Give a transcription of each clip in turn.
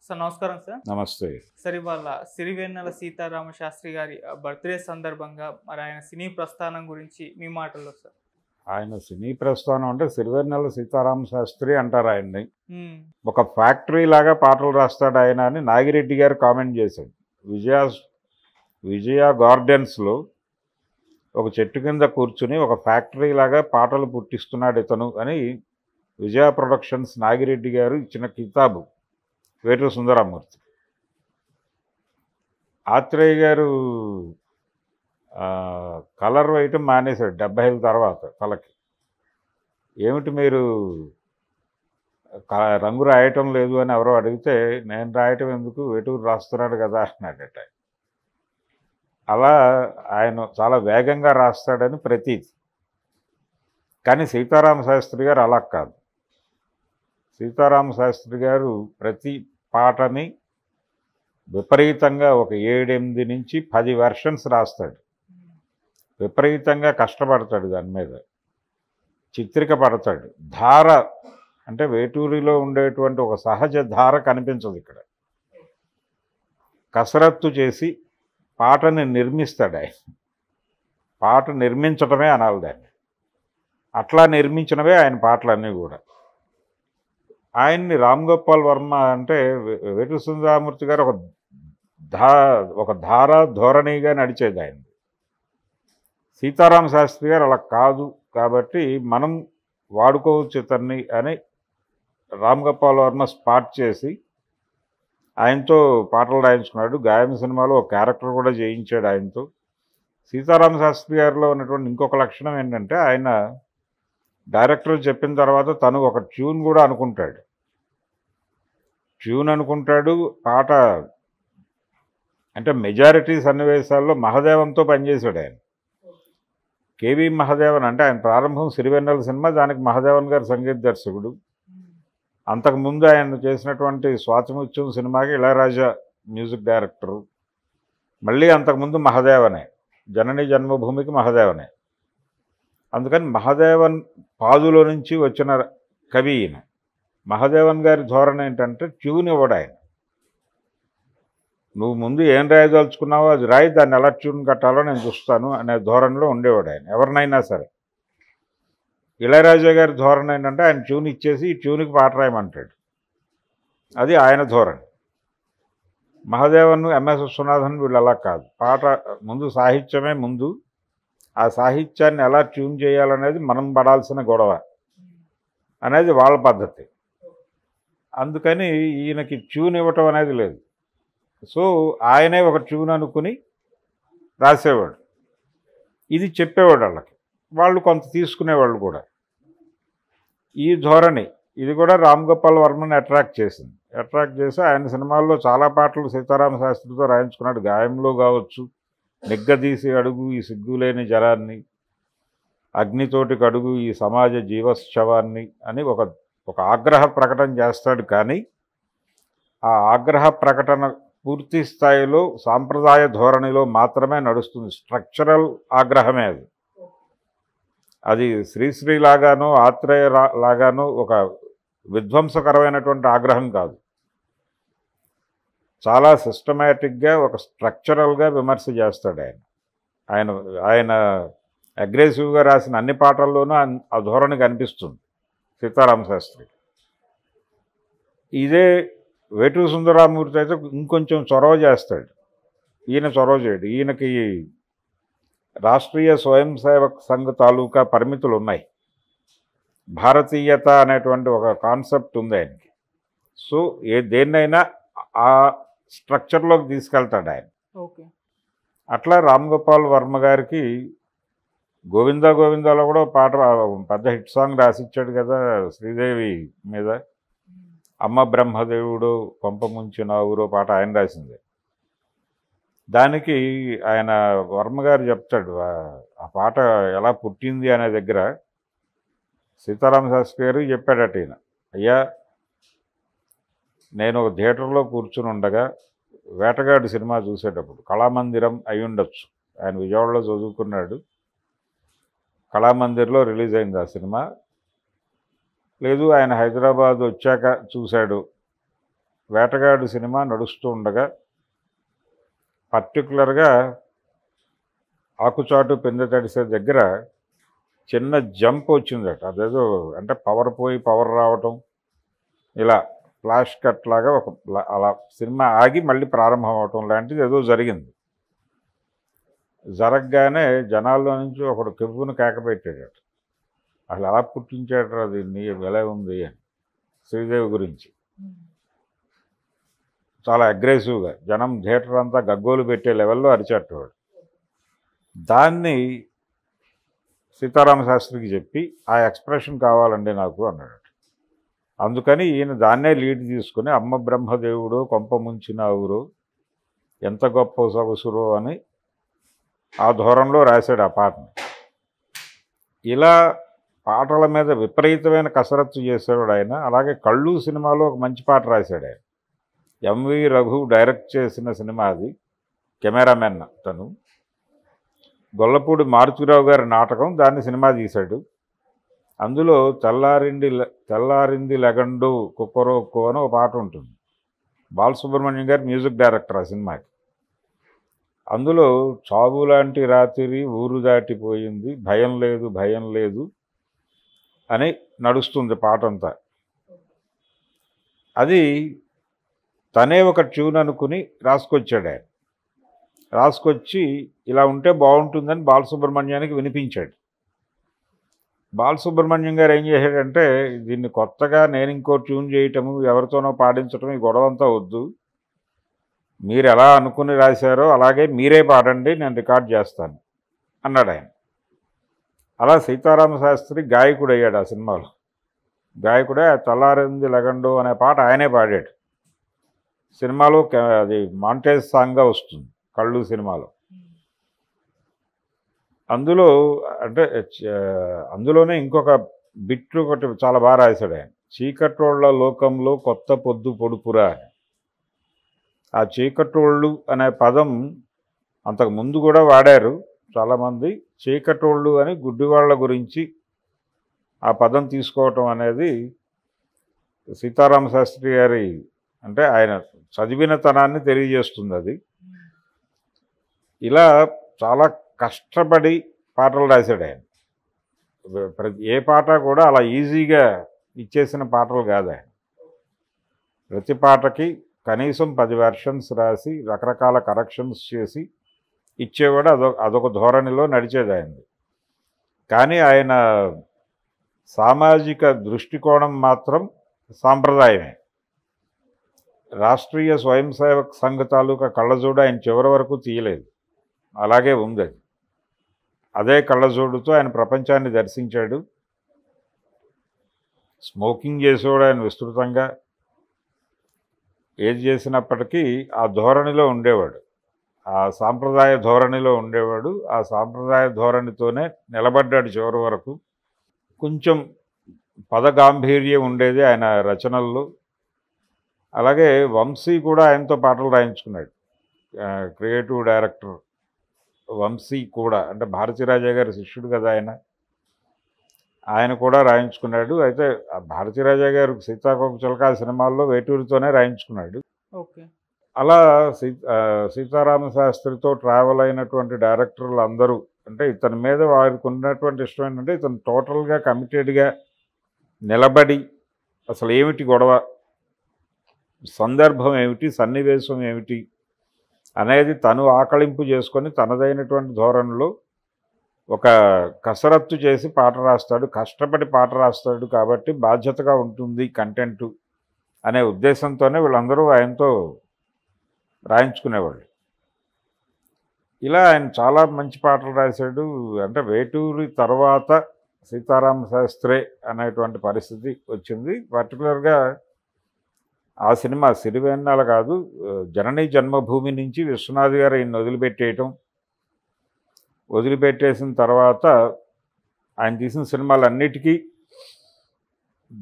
Sir నమస్కారం sir. నమస్తే. Sir ఇవాళ సిరివెన్నెల సీతారామ శాస్త్రి గారి బర్త్‌డే సందర్భంగా మరి ఆయన సినీ ప్రస్థానం గురించి మీ మాటల్లో సార్. ఆయన సినీ ప్రస్థానం అంటే సిరివెన్నెల సీతారామ శాస్త్రి అంటారు ఆయన్ని. హ్మ్. ఒక ఫ్యాక్టరీ లాగా పాటలు రాస్తాడు ఆయన అని నాగిరెడ్డి గారు కామెంట్ చేశాడు. విజయ గార్డెన్స్లో ఒక చెట్టు కింద కూర్చుని ఒక ఫ్యాక్టరీ లాగా పాటలు పుట్టిస్తున్నాడు ఇతను అని విజయ ప్రొడక్షన్స్ నాగిరెడ్డి గారు ఇచ్చిన కితాబు వేటూరి సుందరమూర్తి. ఆత్రేయ గారు కలర్ వేయటం మానేశాడు 70 తర్వాత తలకి. ఏమిటి మీరు రంగు రాయటం లేదు అని ఎవరో అడిగితే నేను రాయటం ఎందుకు, వేటూరు రాస్తున్నాడు కదా అన్నాడట. అలా ఆయన చాలా వేగంగా రాస్తాడని ప్రతీతి. కానీ సీతారామ శాస్త్రి గారు అలా కాదు. సీతారామ శాస్త్రి గారు ప్రతి పాటని విపరీతంగా ఒక 7-8 నుంచి 10 వెర్షన్స్ రాస్తాడు. విపరీతంగా కష్టపడతాడు, దాని మీద చిత్రిక పడతాడు. ధార అంటే వేటూరిలో ఉండేటువంటి ఒక సహజ ధార కనిపించదు ఇక్కడ. కసరత్తు చేసి పాటని నిర్మిస్తాడు ఆయన. పాట నిర్మించటమే అనాలి దాన్ని. అట్లా నిర్మించినవే ఆయన పాటలన్నీ కూడా. ఆయన్ని రామ్ గోపాల్ వర్మ అంటే వేటూరి సుందరమూర్తి గారు ఒక ధార ధోరణిగా నడిచేది ఆయన. సీతారామ శాస్త్రి గారు అలా కాదు కాబట్టి మనం వాడుకోవచ్చు ఇతన్ని అని రామ్ గోపాల్ వర్మ స్పాట్ చేసి ఆయనతో పాటలు రాయించుకున్నాడు. గాయం సినిమాలో ఒక క్యారెక్టర్ కూడా చేయించాడు ఆయనతో. సీతారామ శాస్త్రి గారిలో ఉన్నటువంటి ఇంకొక లక్షణం ఏంటంటే ఆయన డైరెక్టర్ చెప్పిన తర్వాత తను ఒక ట్యూన్ కూడా అనుకుంటాడు. పాట అంటే మెజారిటీ సన్నివేశాల్లో మహదేవన్తో పనిచేశాడు ఆయన. కేవీ మహదేవన్ అంటే ఆయన ప్రారంభం సిరివెన్నెల సినిమా, దానికి మహదేవన్ గారు సంగీత దర్శకుడు. అంతకుముందు ఆయన చేసినటువంటి స్వాతిముత్యం సినిమాకి ఇళయరాజా మ్యూజిక్ డైరెక్టరు. మళ్ళీ అంతకుముందు మహదేవనే, జనని జన్మభూమికి మహదేవనే. అందుకని మహదేవన్ పాదులో నుంచి వచ్చిన కవి ఈయన. మహదేవన్ గారి ధోరణి ఏంటంటే ట్యూన్ ఇవ్వడు ఆయన. నువ్వు ముందు ఏం రాయదలుచుకున్నావో అది రాయి, దాన్ని ఎలా ట్యూన్ కట్టాలో నేను చూస్తాను అనే ధోరణిలో ఉండేవాడు ఆయన ఎవరినైనా సరే. ఇళయరాజా గారి ధోరణి ఏంటంటే ఆయన ట్యూన్ ఇచ్చేసి ఈ ట్యూన్కి పాట రాయమంటాడు. అది ఆయన ధోరణి. మహదేవన్, ఎంఎస్ విశ్వనాథన్ వీళ్ళు అలా కాదు. పాట ముందు సాహిత్యమే ముందు, ఆ సాహిత్యాన్ని ఎలా ట్యూన్ చేయాలనేది మనం పడాల్సిన గొడవ అనేది వాళ్ళ పద్ధతి. అందుకని ఈయనకి ట్యూన్ ఇవ్వటం అనేది లేదు. సో ఆయనే ఒక ట్యూన్ అనుకుని రాసేవాడు. ఇది చెప్పేవాడు వాళ్ళకి, వాళ్ళు కొంత తీసుకునేవాళ్ళు కూడా. ఈ ధోరణి ఇది కూడా రామ్ గోపాల్ వర్మని అట్రాక్ట్ చేసి ఆయన సినిమాల్లో చాలా పాటలు సీతారామ శాస్త్రితో రాయించుకున్నాడు. గాయంలో కావచ్చు, నిగ్గదీసి అడుగు ఈ సిగ్గులేని జరాన్ని, అగ్నితోటి కడుగు ఈ సమాజ జీవశవాన్ని అని ఒక ఆగ్రహ ప్రకటన చేస్తాడు. కానీ ఆ ఆగ్రహ ప్రకటన పూర్తి స్థాయిలో సాంప్రదాయ ధోరణిలో మాత్రమే నడుస్తుంది. స్ట్రక్చరల్ ఆగ్రహమే అది. అది శ్రీశ్రీ లాగానో ఆత్రేయ లాగానో ఒక విధ్వంసకరమైనటువంటి ఆగ్రహం కాదు. చాలా సిస్టమేటిక్గా ఒక స్ట్రక్చరల్గా విమర్శ చేస్తాడు ఆయన. ఆయన ఆయన అగ్రెసివ్గా రాసిన అన్ని పాటల్లోనూ ఆ ధోరణి కనిపిస్తుంది సీతారామ శాస్త్రి. ఇదే వేటూరి సుందరమూర్తి అయితే ఇంకొంచెం చొరవ చేస్తాడు. ఈయన చొరవ చేయడు. ఈయనకి రాష్ట్రీయ స్వయం సేవక్ సంఘ్ తాలూకా పరిమితులు ఉన్నాయి. భారతీయత అనేటువంటి ఒక కాన్సెప్ట్ ఉంది ఆయనకి. సో దేన్నైనా ఆ స్ట్రక్చర్లోకి తీసుకెళ్తాడు ఆయన. ఓకే. అట్లా రామ్ గోపాల్ వర్మ గారికి గోవిందా గోవిందాలో కూడా పాట పెద్ద హిట్ సాంగ్ రాసిచ్చాడు కదా శ్రీదేవి మీద. అమ్మ బ్రహ్మదేవుడు పంప ముంచినావురో పాట ఆయన రాసింది. దానికి ఆయన వర్మ గారు చెప్తాడు ఆ పాట ఎలా పుట్టింది అనే దగ్గర. సీతారామ శాస్త్రి గారు చెప్పాడట ఈయన, అయ్యా నేను ఒక థియేటర్లో కూర్చుని ఉండగా వేటగాడు సినిమా చూసేటప్పుడు, కళామందిరం అయి ఉండొచ్చు, ఆయన విజయవాడలో చదువుకున్నాడు, కళామందిర్లో రిలీజ్ అయింది ఆ సినిమా. లేదు ఆయన హైదరాబాద్ వచ్చాక చూశాడు. వేటగాడు సినిమా నడుస్తూ ఉండగా పర్టికులర్గా ఆకుచాటు పిందె తడిసే దగ్గర చిన్న జంప్ వచ్చిందట. అదేదో అంటే పవర్ పోయి పవర్ రావటం, ఇలా ఫ్లాష్ కట్ లాగా అలా సినిమా ఆగి మళ్ళీ ప్రారంభం అవటం లాంటిది ఏదో జరిగింది. జరగగానే జనాల్లో నుంచి ఒకడు కెవ్వును కేకపెట్టాడట. అసలు ఎలా పుట్టించాడు దీన్ని, ఎలా ఉంది అని. శ్రీదేవి గురించి చాలా అగ్రెసివ్గా జనం థియేటర్ అంతా గగ్గోలు పెట్టే లెవెల్లో అరిచేటవాడు. దాన్ని సీతారామ శాస్త్రికి చెప్పి ఆ ఎక్స్ప్రెషన్ కావాలండి నాకు అన్నాడు. అందుకని ఈయన దాన్నే లీడ్ తీసుకుని అమ్మ బ్రహ్మదేవుడు కొంప ముంచిన ఊరు ఎంత గొప్ప సొగసురో అని ఆ ధోరణిలో రాశాడు ఆ పాటని. ఇలా పాటల మీద విపరీతమైన కసరత్తు చేసేవాడు ఆయన. అలాగే కళ్ళు సినిమాలో ఒక మంచి పాట రాశాడు ఆయన. ఎంవి రఘు డైరెక్ట్ చేసిన సినిమా అది. కెమెరామెన్ తను. గొల్లపూడి మారుతిరావు గారి నాటకం, దాన్ని సినిమా తీశాడు. అందులో తెల్లారింది లెగండు కుక్కరోక్కు అని ఒక పాట ఉంటుంది. బాలసుబ్రహ్మణ్యం గారు మ్యూజిక్ డైరెక్టర్ ఆ సినిమాకి. అందులో చావు లాంటి రాత్రి ఊరు దాటిపోయింది, భయం లేదు భయం లేదు అని నడుస్తుంది పాట అంతా. అది తనే ఒక ట్యూన్ అనుకుని రాసుకొచ్చాడు ఆయన. రాసుకొచ్చి ఇలా ఉంటే బాగుంటుందని బాలసుబ్రహ్మణ్యానికి వినిపించాడు. బాలసుబ్రహ్మణ్యం గారు ఏం చేశాడంటే, దీన్ని కొత్తగా నేను ఇంకో ట్యూన్ చేయటము, ఎవరితోనో పాడించటం, ఈ గొడవంతా వద్దు, మీరు ఎలా అనుకుని రాశారో అలాగే మీరే పాడండి, నేను రికార్డ్ చేస్తాను అన్నాడు ఆయన. అలా సీతారామ శాస్త్రి గాయకుడు అయ్యాడు ఆ సినిమాలో. గాయకుడే తెల్లారింది లెగండు అనే పాట ఆయనే పాడాడు. సినిమాలో అది మాంటేజ్ సాంగ్గా వస్తుంది కళ్ళు సినిమాలో. అందులో అంటే అందులోనే ఇంకొక బిట్ ఒకటి చాలా బాగా రాశాడు ఆయన. చీకటోళ్ల లోకంలో కొత్త పొద్దు పొడుపురా అని. ఆ చీకటోళ్ళు అనే పదం అంతకు ముందు కూడా వాడారు చాలామంది. చీకటోళ్ళు అని గుడ్డివాళ్ల గురించి ఆ పదం తీసుకోవటం అనేది సీతారామ శాస్త్రి గారి అంటే ఆయన చదివినతనాన్ని తెలియజేస్తుంది అది. ఇలా చాలా కష్టపడి పాటలు రాశాడు ఆయన. ఏ పాట కూడా అలా ఈజీగా ఇచ్చేసిన పాటలు కాదు ఆయన. ప్రతి పాటకి కనీసం 10 వెర్షన్స్ రాసి రకరకాల కరెక్షన్స్ చేసి ఇచ్చేవాడు. అదొక ధోరణిలో నడిచేది ఆయనది. కానీ ఆయన సామాజిక దృష్టికోణం మాత్రం సాంప్రదాయమే. రాష్ట్రీయ స్వయం సేవక్ సంఘ్ తాలూకా కళ్ళజోడు ఆయన చివరి వరకు తీయలేదు, అలాగే ఉంది అది. అదే కళ్ళజోడుతో ఆయన ప్రపంచాన్ని దర్శించాడు. స్మోకింగ్ చేసేవాడు ఆయన విస్తృతంగా. ఏది చేసినప్పటికీ ఆ ధోరణిలో ఉండేవాడు, ఆ సాంప్రదాయ ధోరణిలో ఉండేవాడు. ఆ సాంప్రదాయ ధోరణితోనే నిలబడ్డాడు చివరి వరకు. కొంచెం పదగాంభీర్యం ఉండేది ఆయన రచనల్లో. అలాగే వంశీ కూడా ఆయనతో పాటలు రాయించుకున్నాడు. క్రియేటివ్ డైరెక్టర్ వంశీ కూడా, అంటే భారతీరాజా గారి శిష్యుడు కదా ఆయన కూడా రాయించుకున్నాడు. అయితే భారతీరాజా గారు సీతాకోక చిలక సినిమాల్లో వేటూరితోనే రాయించుకున్నాడు. అలా సీతారామ శాస్త్రితో ట్రావెల్ అయినటువంటి డైరెక్టర్లు అందరూ అంటే ఇతని మీద వారికి ఉన్నటువంటి ఇష్టం ఏంటంటే, ఇతను టోటల్గా కమిటెడ్గా నిలబడి అసలు ఏమిటి గొడవ, సందర్భం ఏమిటి, సన్నివేశం ఏమిటి అనేది తను ఆకళింపు చేసుకొని తనదైనటువంటి ధోరణిలో ఒక కసరత్తు చేసి పాట రాస్తాడు. కష్టపడి పాట రాస్తాడు కాబట్టి బాధ్యతగా ఉంటుంది కంటెంటు అనే ఉద్దేశంతోనే వీళ్ళందరూ ఆయనతో రాయించుకునేవాళ్ళు. ఇలా ఆయన చాలా మంచి పాటలు రాశాడు. అంటే వేటూరి తర్వాత సీతారామ శాస్త్రే అనేటువంటి పరిస్థితి వచ్చింది. పర్టికులర్గా ఆ సినిమా సిరివెన్నెల కాదు, జననీ జన్మభూమి నుంచి విశ్వనాథ్ గారు ఈయన వదిలిపెట్టేసిన తర్వాత ఆయన తీసిన సినిమాలన్నిటికీ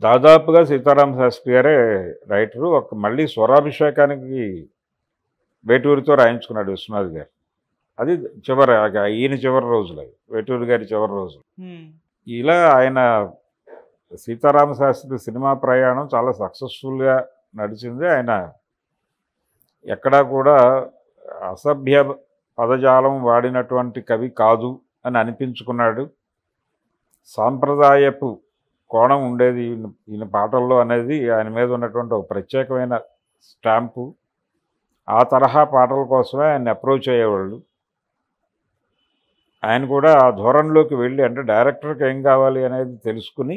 దాదాపుగా సీతారామ శాస్త్రి గారే రైటరు. మళ్ళీ స్వరాభిషేకానికి వేటూరితో రాయించుకున్నాడు విశ్వనాథ్ గారు. అది ఈయన చివరి రోజులు, అవి వేటూరి గారి చివరి రోజులు. ఇలా ఆయన సీతారామ శాస్త్రి సినిమా ప్రయాణం చాలా సక్సెస్ఫుల్గా నడిచింది. ఆయన ఎక్కడా కూడా అసభ్య పదజాలం వాడినటువంటి కవి కాదు అని అనిపించుకున్నాడు. సాంప్రదాయపు కోణం ఉండేది ఈయన పాటల్లో అనేది ఆయన మీద ఉన్నటువంటి ఒక ప్రత్యేకమైన స్టాంపు. ఆ తరహా పాటల కోసమే ఆయన అప్రోచ్ అయ్యేవాళ్ళు. ఆయన కూడా ఆ ధోరణిలోకి వెళ్ళి, అంటే డైరెక్టర్కి ఏం కావాలి అనేది తెలుసుకుని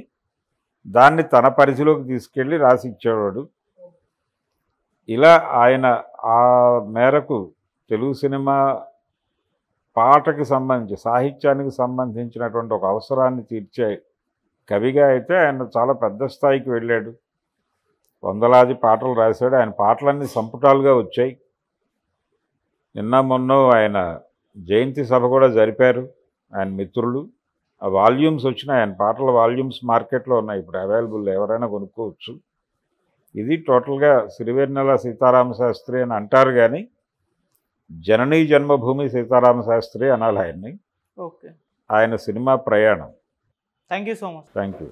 దాన్ని తన పరిధిలోకి తీసుకెళ్ళి రాసి ఇచ్చేవాడు. ఇలా ఆయన ఆ మేరకు తెలుగు సినిమా పాటకి సంబంధించి, సాహిత్యానికి సంబంధించినటువంటి ఒక అవసరాన్ని తీర్చే కవిగా అయితే ఆయన చాలా పెద్ద స్థాయికి వెళ్ళాడు. వందలాది పాటలు రాశాడు. ఆయన పాటలన్నీ సంపుటాలుగా వచ్చాయి. నిన్న మొన్న ఆయన జయంతి సభ కూడా జరిపారు ఆయన మిత్రులు. ఆ వాల్యూమ్స్ వచ్చినాయి, ఆయన పాటల వాల్యూమ్స్ మార్కెట్లో ఉన్నాయి, ఇప్పుడు అవైలబుల్, ఎవరైనా కొనుక్కోవచ్చు. ఇది టోటల్గా సిరివెన్నెల సీతారామ శాస్త్రి అని అంటారు, కానీ జననీ జన్మభూమి సీతారామ శాస్త్రి అనాలి ఆయన్ని. ఓకే. ఆయన సినిమా ప్రయాణం. Thank you so much. Thank you.